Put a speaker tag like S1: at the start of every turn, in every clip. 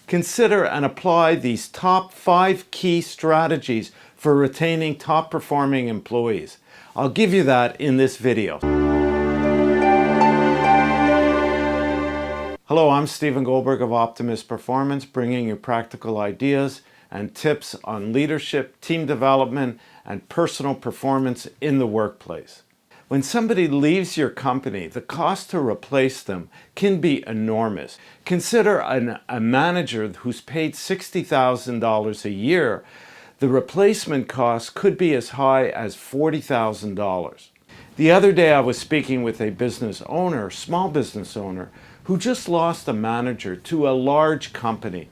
S1: Consider and apply these top 5 key strategies for retaining top performing employees. I'll give you that in this video. Hello, I'm Stephen Goldberg of Optimus Performance, bringing you practical ideas and tips on leadership, team development, and personal performance in the workplace. When somebody leaves your company, the cost to replace them can be enormous. Consider a manager who's paid $60,000 a year. The replacement cost could be as high as $40,000. The other day I was speaking with a business owner, small business owner, who just lost a manager to a large company.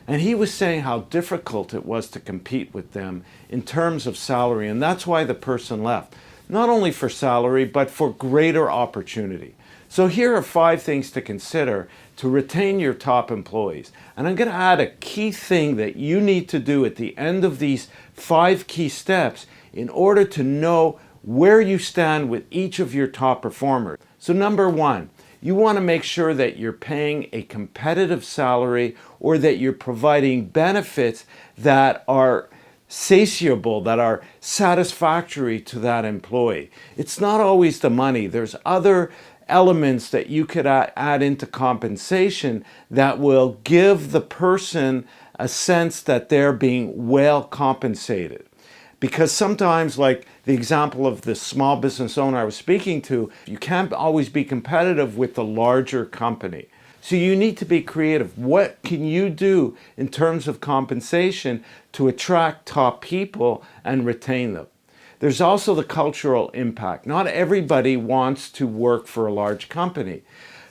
S1: And he was saying how difficult it was to compete with them in terms of salary. And that's why the person left. Not only for salary, but for greater opportunity. So here are 5 things to consider to retain your top employees. And I'm going to add a key thing that you need to do at the end of these 5 key steps in order to know where you stand with each of your top performers. So number 1, you want to make sure that you're paying a competitive salary or that you're providing benefits that are satiable, that are satisfactory to that employee. It's not always the money. There's other elements that you could add into compensation that will give the person a sense that they're being well compensated. Because sometimes, like the example of the small business owner I was speaking to, you can't always be competitive with the larger company. So you need to be creative. What can you do in terms of compensation to attract top people and retain them? There's also the cultural impact. Not everybody wants to work for a large company.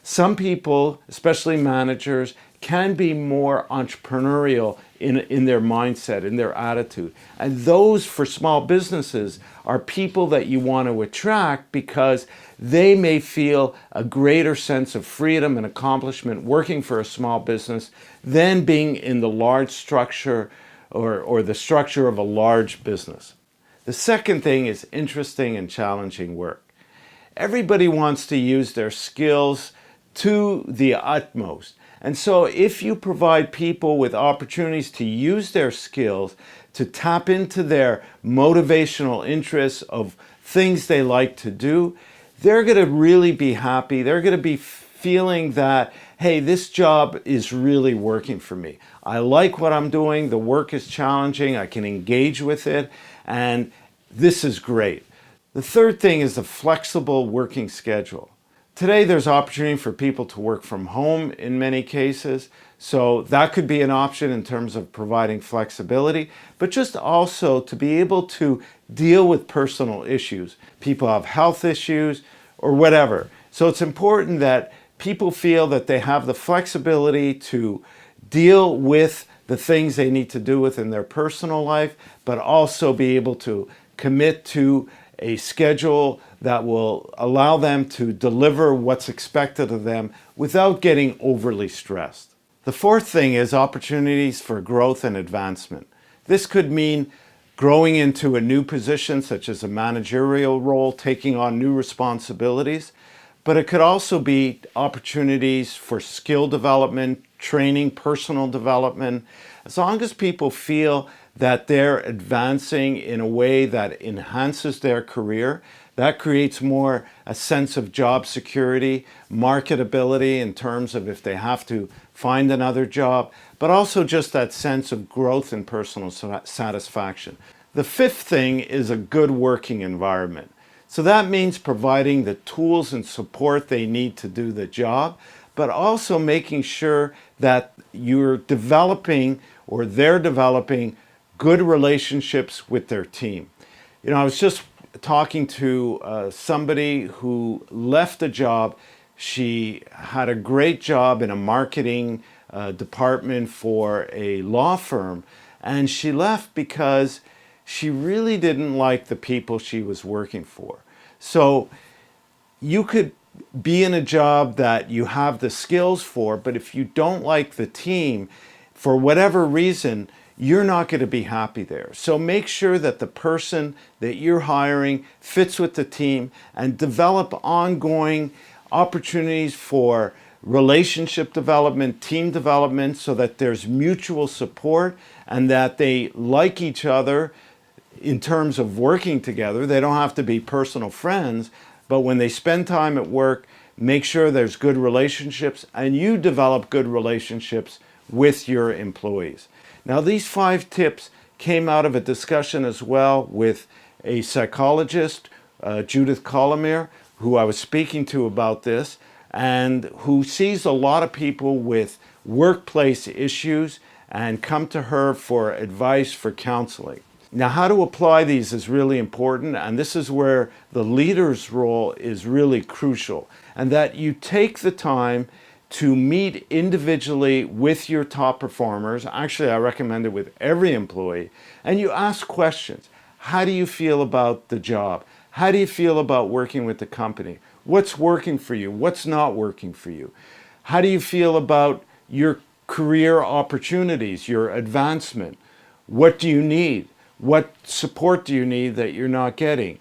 S1: Some people, especially managers, can be more entrepreneurial in their mindset, in their attitude. And those, for small businesses, are people that you want to attract because they may feel a greater sense of freedom and accomplishment working for a small business than being in the large structure or the structure of a large business. The second thing is interesting and challenging work. Everybody wants to use their skills to the utmost. And so if you provide people with opportunities to use their skills, to tap into their motivational interests of things they like to do, they're going to really be happy. They're going to be feeling that, hey, this job is really working for me. I like what I'm doing. The work is challenging. I can engage with it. And this is great. The third thing is the flexible working schedule. Today, there's opportunity for people to work from home in many cases. So that could be an option in terms of providing flexibility, but just also to be able to deal with personal issues. People have health issues or whatever. So it's important that people feel that they have the flexibility to deal with the things they need to do within their personal life, but also be able to commit to a schedule that will allow them to deliver what's expected of them without getting overly stressed. The fourth thing is opportunities for growth and advancement. This could mean growing into a new position, such as a managerial role, taking on new responsibilities, but it could also be opportunities for skill development, training, personal development. As long as people feel that they're advancing in a way that enhances their career, that creates more a sense of job security, marketability in terms of if they have to find another job, but also just that sense of growth and personal satisfaction. The fifth thing is a good working environment. So that means providing the tools and support they need to do the job, but also making sure that you're developing or they're developing good relationships with their team. You know, I was just talking to somebody who left a job. She had a great job in a marketing department for a law firm, and she left because she really didn't like the people she was working for. So you could be in a job that you have the skills for, but if you don't like the team, for whatever reason, you're not going to be happy there. So make sure that the person that you're hiring fits with the team and develop ongoing opportunities for relationship development, team development, so that there's mutual support and that they like each other in terms of working together. They don't have to be personal friends, but when they spend time at work, make sure there's good relationships and you develop good relationships with your employees. Now, these 5 tips came out of a discussion as well with a psychologist, Judith Colomere, who I was speaking to about this, and who sees a lot of people with workplace issues and come to her for advice, for counseling. Now, how to apply these is really important, and this is where the leader's role is really crucial, and that you take the time to meet individually with your top performers. Actually, I recommend it with every employee, and you ask questions. How do you feel about the job? How do you feel about working with the company? What's working for you? What's not working for you? How do you feel about your career opportunities, your advancement? What do you need? What support do you need that you're not getting?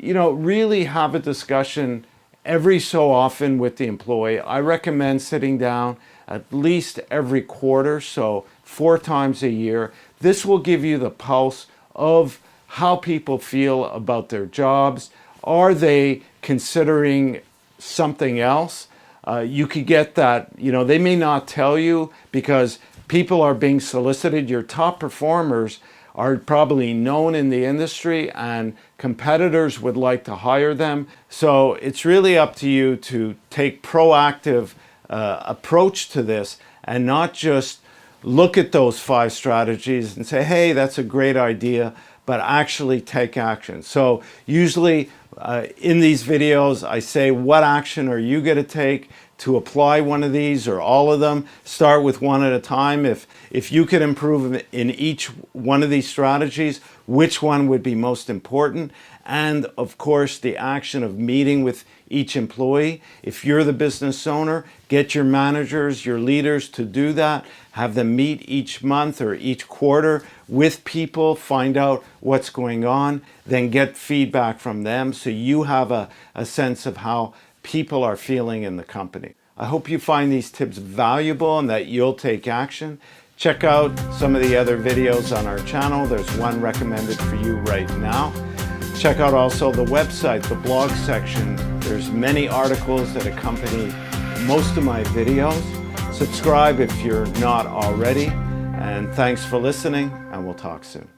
S1: Really have a discussion every so often with the employee. I recommend sitting down at least every quarter, so 4 times a year. This will give you the pulse of how people feel about their jobs. Are they considering something else? You could get that, they may not tell you because people are being solicited. Your top performers are probably known in the industry and competitors would like to hire them. So it's really up to you to take proactive approach to this and not just look at those 5 strategies and say, hey, that's a great idea, but actually take action. So usually in these videos, I say, what action are you going to take to apply one of these or all of them? Start with one at a time. If you could improve in each one of these strategies, which one would be most important? And of course, the action of meeting with each employee. If you're the business owner, get your managers, your leaders to do that. Have them meet each month or each quarter with people, find out what's going on, then get feedback from them so you have a sense of how people are feeling in the company. I hope you find these tips valuable and that you'll take action. Check out some of the other videos on our channel. There's one recommended for you right now. Check out also the website, the blog section. There's many articles that accompany most of my videos. Subscribe if you're not already. And thanks for listening, and we'll talk soon.